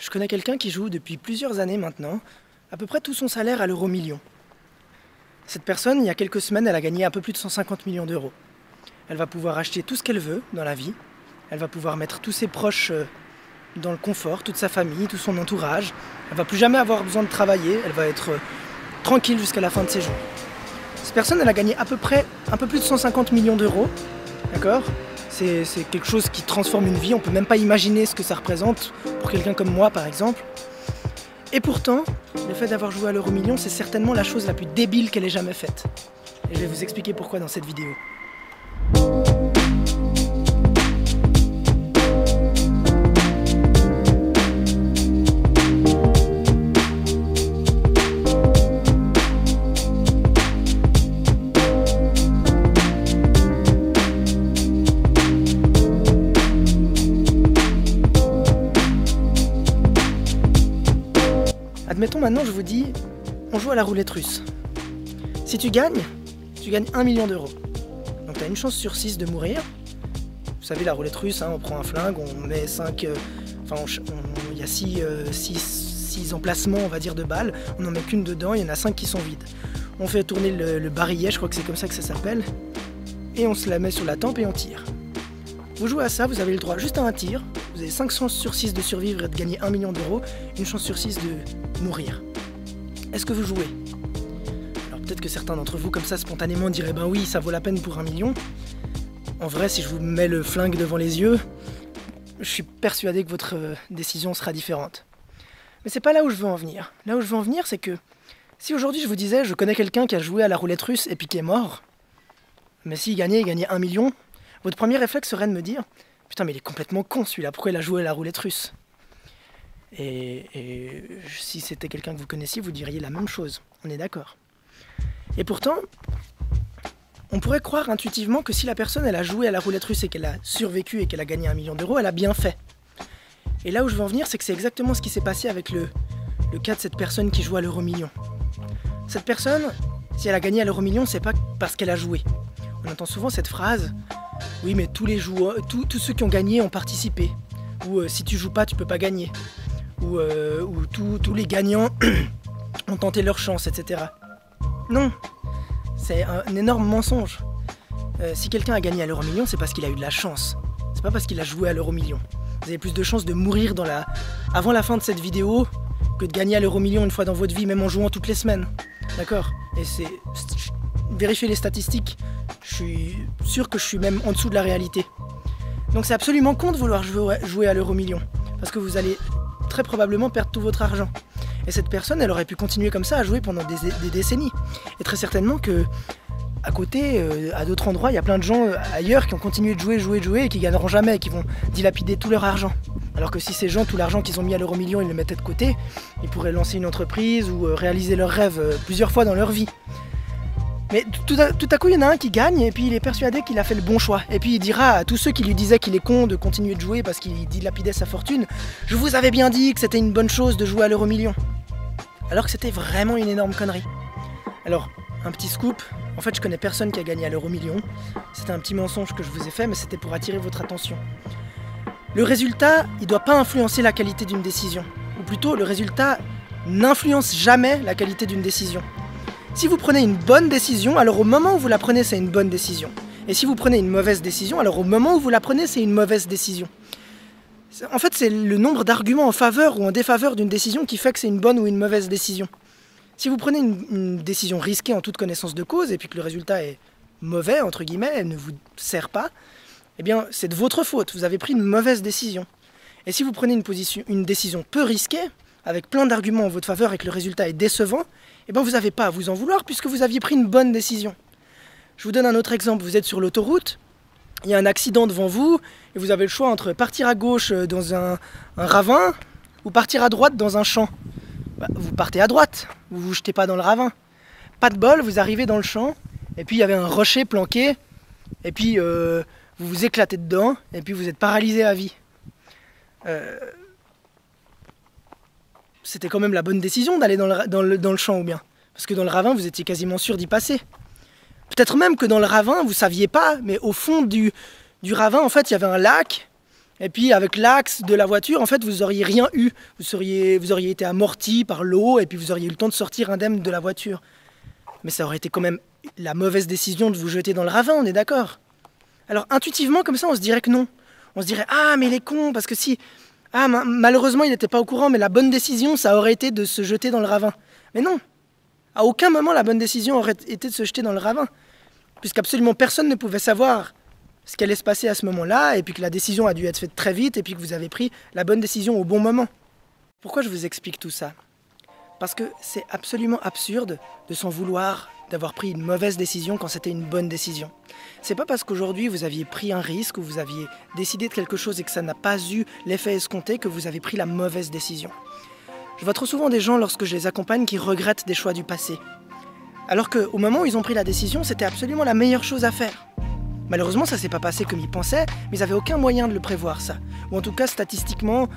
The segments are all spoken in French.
Je connais quelqu'un qui joue depuis plusieurs années maintenant, à peu près tout son salaire à l'euro-million. Cette personne, il y a quelques semaines, elle a gagné un peu plus de 150 millions d'euros. Elle va pouvoir acheter tout ce qu'elle veut dans la vie. Elle va pouvoir mettre tous ses proches dans le confort, toute sa famille, tout son entourage. Elle va plus jamais avoir besoin de travailler. Elle va être tranquille jusqu'à la fin de ses jours. Cette personne, elle a gagné à peu près un peu plus de 150 millions d'euros. D'accord ? C'est quelque chose qui transforme une vie. On ne peut même pas imaginer ce que ça représente pour quelqu'un comme moi, par exemple. Et pourtant, le fait d'avoir joué à l'euro-million, c'est certainement la chose la plus débile qu'elle ait jamais faite. Et je vais vous expliquer pourquoi dans cette vidéo. Admettons maintenant, je vous dis, on joue à la roulette russe. Si tu gagnes 1 million d'euros. Donc tu as une chance sur 6 de mourir. Vous savez, la roulette russe, on prend un flingue, on met 5... il y a 6 emplacements, on va dire, de balles. On n'en met qu'une dedans, il y en a 5 qui sont vides. On fait tourner le barillet, je crois que c'est comme ça que ça s'appelle. Et on se la met sur la tempe et on tire. Vous jouez à ça, vous avez le droit juste à un tir. Vous avez 5 chances sur 6 de survivre et de gagner 1 million d'euros. Une chance sur 6 de mourir. Est-ce que vous jouez ? Alors peut-être que certains d'entre vous, comme ça, spontanément, diraient « Ben oui, ça vaut la peine pour 1 million ». En vrai, si je vous mets le flingue devant les yeux, je suis persuadé que votre décision sera différente. Mais c'est pas là où je veux en venir. Là où je veux en venir, c'est que si aujourd'hui je vous disais « Je connais quelqu'un qui a joué à la roulette russe et puis qui est mort », mais s'il gagnait, il gagnait 1 million, votre premier réflexe serait de me dire « Putain, mais il est complètement con celui-là, pourquoi il a joué à la roulette russe ?» Et si c'était quelqu'un que vous connaissiez, vous diriez la même chose, on est d'accord. Et pourtant, on pourrait croire intuitivement que si la personne elle a joué à la roulette russe et qu'elle a survécu et qu'elle a gagné 1 million d'euros, elle a bien fait. Et là où je veux en venir, c'est que c'est exactement ce qui s'est passé avec le cas de cette personne qui joue à l'euro-million. Cette personne, si elle a gagné à l'euro-million, c'est pas parce qu'elle a joué. On entend souvent cette phrase « Oui, mais tous les joueurs, tous ceux qui ont gagné ont participé. » Ou « Si tu joues pas, tu peux pas gagner. » Ou tous les gagnants ont tenté leur chance, etc. Non, c'est un énorme mensonge. Si quelqu'un a gagné à l'euro-million, c'est parce qu'il a eu de la chance. C'est pas parce qu'il a joué à l'euro-million. Vous avez plus de chances de mourir avant la fin de cette vidéo que de gagner à l'euro-million une fois dans votre vie, même en jouant toutes les semaines. D'accord ? Et vérifiez les statistiques, je suis sûr que je suis même en dessous de la réalité. Donc c'est absolument con de vouloir jouer à l'euro-million. Parce que vous allez très probablement perdre tout votre argent. Et cette personne, elle aurait pu continuer comme ça à jouer pendant des décennies. Et très certainement que à côté, à d'autres endroits, il y a plein de gens ailleurs qui ont continué de jouer et qui gagneront jamais et qui vont dilapider tout leur argent. Alors que si ces gens, tout l'argent qu'ils ont mis à l'euro-million, ils le mettaient de côté, ils pourraient lancer une entreprise ou réaliser leurs rêves plusieurs fois dans leur vie. Mais tout à coup, il y en a un qui gagne et puis il est persuadé qu'il a fait le bon choix. Et puis il dira à tous ceux qui lui disaient qu'il est con de continuer de jouer parce qu'il dilapidait sa fortune « Je vous avais bien dit que c'était une bonne chose de jouer à l'euro-million ». Alors que c'était vraiment une énorme connerie. Alors, un petit scoop, en fait je connais personne qui a gagné à l'euro-million. C'était un petit mensonge que je vous ai fait, mais c'était pour attirer votre attention. Le résultat, il ne doit pas influencer la qualité d'une décision. Ou plutôt, le résultat n'influence jamais la qualité d'une décision. Si vous prenez une bonne décision, alors au moment où vous la prenez, c'est une bonne décision. Et si vous prenez une mauvaise décision, alors au moment où vous la prenez, c'est une mauvaise décision. En fait, c'est le nombre d'arguments en faveur ou en défaveur d'une décision qui fait que c'est une bonne ou une mauvaise décision. Si vous prenez une décision risquée en toute connaissance de cause et puis que le résultat est mauvais, entre guillemets, elle ne vous sert pas, eh bien, c'est de votre faute. Vous avez pris une mauvaise décision. Et si vous prenez une décision peu risquée, avec plein d'arguments en votre faveur et que le résultat est décevant, eh bien vous n'avez pas à vous en vouloir puisque vous aviez pris une bonne décision. Je vous donne un autre exemple. Vous êtes sur l'autoroute, il y a un accident devant vous et vous avez le choix entre partir à gauche dans un ravin ou partir à droite dans un champ. Vous partez à droite, vous ne vous jetez pas dans le ravin. Pas de bol, vous arrivez dans le champ et puis il y avait un rocher planqué et puis vous vous éclatez dedans et puis vous êtes paralysé à vie. C'était quand même la bonne décision d'aller dans le champ ou bien. Parce que dans le ravin, vous étiez quasiment sûr d'y passer. Peut-être même que dans le ravin, vous ne saviez pas, mais au fond du ravin, en fait, il y avait un lac. Et puis avec l'axe de la voiture, en fait, vous auriez rien eu. Vous auriez été amorti par l'eau et puis vous auriez eu le temps de sortir indemne de la voiture. Mais ça aurait été quand même la mauvaise décision de vous jeter dans le ravin, on est d'accord? Alors intuitivement, comme ça, on se dirait que non. On se dirait, ah mais il est con, parce que si... Ah malheureusement, il n'était pas au courant, mais la bonne décision, ça aurait été de se jeter dans le ravin. Mais non, à aucun moment la bonne décision aurait été de se jeter dans le ravin. Puisqu'absolument personne ne pouvait savoir ce qui allait se passer à ce moment-là, et puis que la décision a dû être faite très vite, et puis que vous avez pris la bonne décision au bon moment. Pourquoi je vous explique tout ça? Parce que c'est absolument absurde de s'en vouloir d'avoir pris une mauvaise décision quand c'était une bonne décision. C'est pas parce qu'aujourd'hui vous aviez pris un risque ou vous aviez décidé de quelque chose et que ça n'a pas eu l'effet escompté que vous avez pris la mauvaise décision. Je vois trop souvent des gens lorsque je les accompagne qui regrettent des choix du passé. Alors qu'au moment où ils ont pris la décision, c'était absolument la meilleure chose à faire. Malheureusement, ça s'est pas passé comme ils pensaient, mais ils n'avaient aucun moyen de le prévoir ça. Ou en tout cas, statistiquement,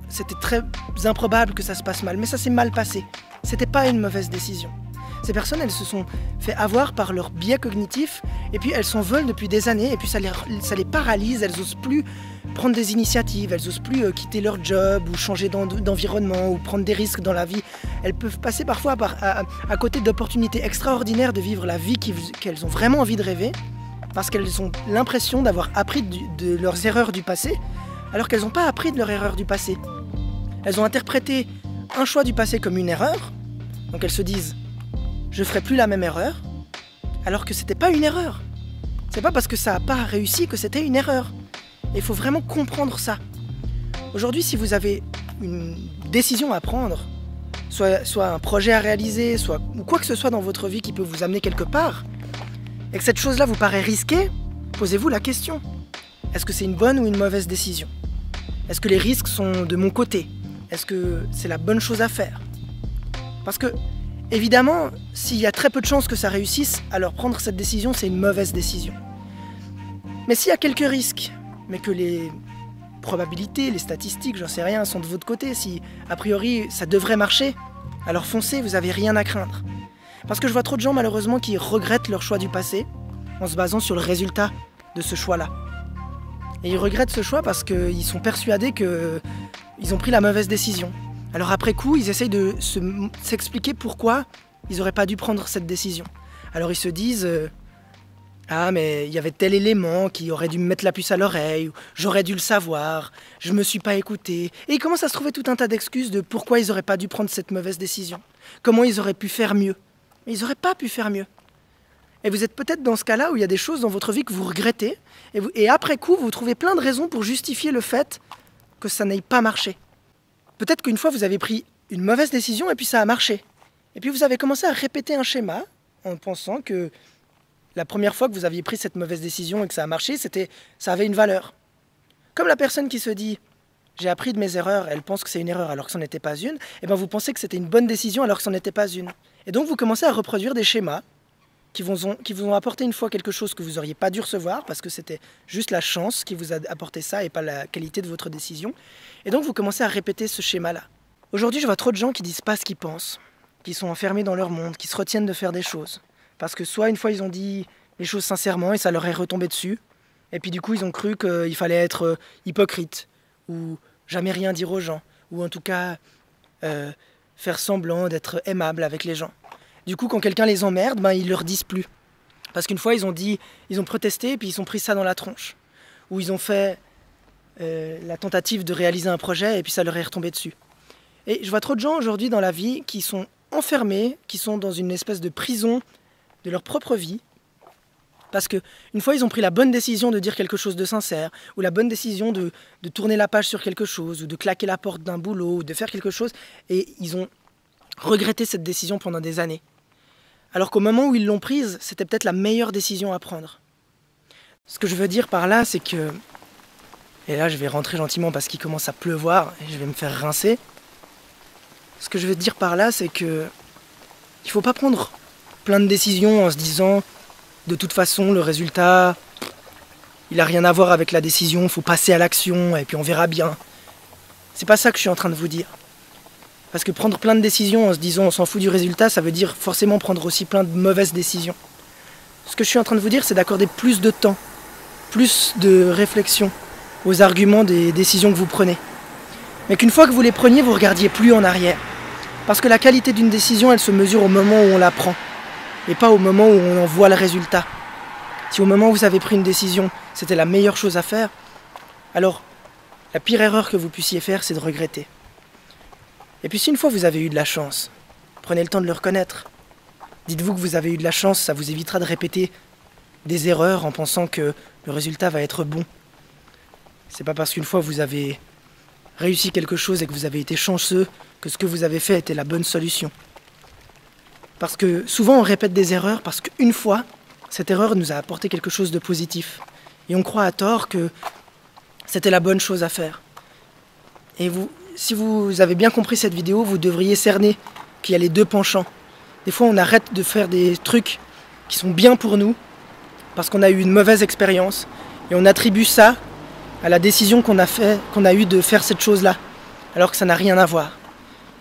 c'était très improbable que ça se passe mal. Mais ça s'est mal passé. C'était pas une mauvaise décision. Ces personnes, elles se sont fait avoir par leur biais cognitif, et puis elles s'en veulent depuis des années, et puis ça les paralyse, elles n'osent plus prendre des initiatives, elles n'osent plus quitter leur job, ou changer d'environnement, ou prendre des risques dans la vie. Elles peuvent passer parfois à côté d'opportunités extraordinaires de vivre la vie qu'elles ont vraiment envie de rêver, parce qu'elles ont l'impression d'avoir appris de leurs erreurs du passé, alors qu'elles n'ont pas appris de leurs erreurs du passé. Elles ont interprété un choix du passé comme une erreur, donc elles se disent « je ferai plus la même erreur », alors que c'était pas une erreur. C'est pas parce que ça n'a pas réussi que c'était une erreur. Et il faut vraiment comprendre ça. Aujourd'hui, si vous avez une décision à prendre, soit un projet à réaliser, ou quoi que ce soit dans votre vie qui peut vous amener quelque part, et que cette chose-là vous paraît risquée, posez-vous la question. Est-ce que c'est une bonne ou une mauvaise décision? Est-ce que les risques sont de mon côté? Est-ce que c'est la bonne chose à faire? Parce que, évidemment, s'il y a très peu de chances que ça réussisse, alors prendre cette décision, c'est une mauvaise décision. Mais s'il y a quelques risques, mais que les probabilités, les statistiques, j'en sais rien, sont de votre côté, si a priori ça devrait marcher, alors foncez, vous n'avez rien à craindre. Parce que je vois trop de gens malheureusement qui regrettent leur choix du passé en se basant sur le résultat de ce choix-là. Et ils regrettent ce choix parce qu'ils sont persuadés qu'ils ont pris la mauvaise décision. Alors après coup, ils essayent de s'expliquer pourquoi ils n'auraient pas dû prendre cette décision. Alors ils se disent ah mais il y avait tel élément qui aurait dû me mettre la puce à l'oreille, ou j'aurais dû le savoir, je me suis pas écouté. Et ils commencent à se trouver tout un tas d'excuses de pourquoi ils n'auraient pas dû prendre cette mauvaise décision. Comment ils auraient pu faire mieux. Mais ils n'auraient pas pu faire mieux. Et vous êtes peut-être dans ce cas-là où il y a des choses dans votre vie que vous regrettez, et après coup, vous trouvez plein de raisons pour justifier le fait que ça n'ait pas marché. Peut-être qu'une fois, vous avez pris une mauvaise décision et puis ça a marché. Et puis vous avez commencé à répéter un schéma en pensant que la première fois que vous aviez pris cette mauvaise décision et que ça a marché, ça avait une valeur. Comme la personne qui se dit « j'ai appris de mes erreurs », elle pense que c'est une erreur alors que ce n'en était pas une, et bien vous pensez que c'était une bonne décision alors que ce n'en était pas une. Et donc vous commencez à reproduire des schémas qui vous ont apporté une fois quelque chose que vous n'auriez pas dû recevoir parce que c'était juste la chance qui vous a apporté ça et pas la qualité de votre décision. Et donc vous commencez à répéter ce schéma-là. Aujourd'hui, je vois trop de gens qui disent pas ce qu'ils pensent, qui sont enfermés dans leur monde, qui se retiennent de faire des choses. Parce que soit une fois ils ont dit les choses sincèrement et ça leur est retombé dessus, et puis du coup ils ont cru qu'il fallait être hypocrite, ou jamais rien dire aux gens, ou en tout cas faire semblant d'être aimable avec les gens. Du coup, quand quelqu'un les emmerde, ils leur disent plus. Parce qu'une fois, ils ont protesté et puis ils ont pris ça dans la tronche. Ou ils ont fait la tentative de réaliser un projet et puis ça leur est retombé dessus. Et je vois trop de gens aujourd'hui dans la vie qui sont enfermés, qui sont dans une espèce de prison de leur propre vie. Parce qu'une fois, ils ont pris la bonne décision de dire quelque chose de sincère, ou la bonne décision de tourner la page sur quelque chose, ou de claquer la porte d'un boulot, ou de faire quelque chose, et ils ont regretté cette décision pendant des années. Alors qu'au moment où ils l'ont prise, c'était peut-être la meilleure décision à prendre. Ce que je veux dire par là, c'est que... Et là, je vais rentrer gentiment parce qu'il commence à pleuvoir et je vais me faire rincer. Ce que je veux dire par là, c'est que... il faut pas prendre plein de décisions en se disant de toute façon, le résultat, il a rien à voir avec la décision, il faut passer à l'action et puis on verra bien. C'est pas ça que je suis en train de vous dire. Parce que prendre plein de décisions en se disant on s'en fout du résultat, ça veut dire forcément prendre aussi plein de mauvaises décisions. Ce que je suis en train de vous dire, c'est d'accorder plus de temps, plus de réflexion aux arguments des décisions que vous prenez. Mais qu'une fois que vous les preniez, vous ne regardiez plus en arrière. Parce que la qualité d'une décision, elle se mesure au moment où on la prend, et pas au moment où on en voit le résultat. Si au moment où vous avez pris une décision, c'était la meilleure chose à faire, alors la pire erreur que vous puissiez faire, c'est de regretter. Et puis si une fois vous avez eu de la chance, prenez le temps de le reconnaître. Dites-vous que vous avez eu de la chance, ça vous évitera de répéter des erreurs en pensant que le résultat va être bon. C'est pas parce qu'une fois vous avez réussi quelque chose et que vous avez été chanceux que ce que vous avez fait était la bonne solution. Parce que souvent on répète des erreurs parce qu'une fois, cette erreur nous a apporté quelque chose de positif. Et on croit à tort que c'était la bonne chose à faire. Et si vous avez bien compris cette vidéo, vous devriez cerner qu'il y a les deux penchants. Des fois on arrête de faire des trucs qui sont bien pour nous parce qu'on a eu une mauvaise expérience et on attribue ça à la décision qu'on a eue de faire cette chose-là, alors que ça n'a rien à voir.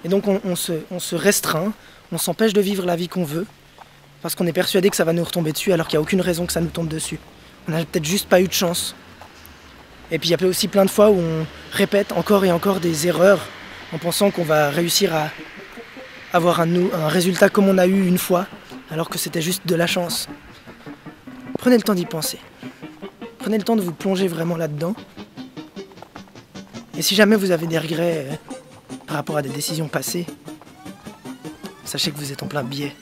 Et donc on se restreint, on s'empêche de vivre la vie qu'on veut, parce qu'on est persuadé que ça va nous retomber dessus, alors qu'il n'y a aucune raison que ça nous tombe dessus. On n'a peut-être juste pas eu de chance. Et puis il y a aussi plein de fois où on répète encore et encore des erreurs, en pensant qu'on va réussir à avoir un résultat comme on a eu une fois, alors que c'était juste de la chance. Prenez le temps d'y penser. Prenez le temps de vous plonger vraiment là-dedans. Et si jamais vous avez des regrets par rapport à des décisions passées, sachez que vous êtes en plein biais.